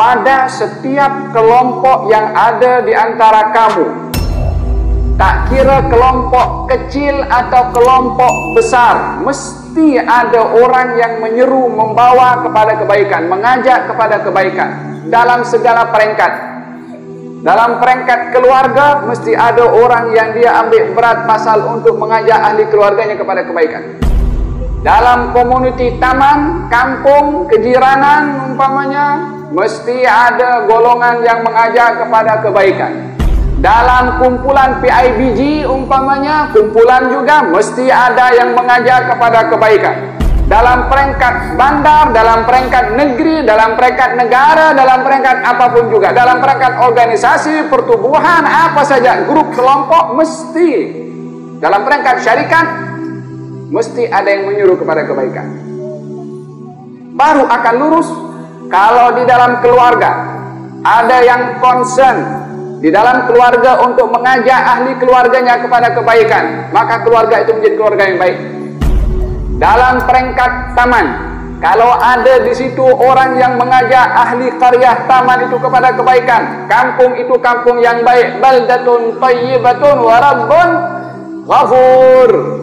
pada setiap kelompok yang ada di antara kamu. Tak kira kelompok kecil atau kelompok besar, mesti ada orang yang menyeru, membawa kepada kebaikan, mengajak kepada kebaikan dalam segala peringkat. Dalam peringkat keluarga, mesti ada orang yang dia ambil berat pasal untuk mengajak ahli keluarganya kepada kebaikan. Dalam komuniti taman, kampung, kejiranan umpamanya, mesti ada golongan yang mengajak kepada kebaikan. Dalam kumpulan PIBG umpamanya, kumpulan juga mesti ada yang mengajak kepada kebaikan. Dalam peringkat bandar, dalam peringkat negeri, dalam peringkat negara, dalam peringkat apapun juga, dalam peringkat organisasi, pertubuhan, apa saja, grup, kelompok, mesti dalam peringkat syarikat, mesti ada yang menyuruh kepada kebaikan. Baru akan lurus. Kalau di dalam keluarga ada yang concern di dalam keluarga untuk mengajak ahli keluarganya kepada kebaikan, maka keluarga itu menjadi keluarga yang baik. Dalam peringkat taman, kalau ada di situ orang yang mengajak ahli qaryah taman itu kepada kebaikan, kampung itu kampung yang baik, baldatun thayyibatun wa rabbun ghafur.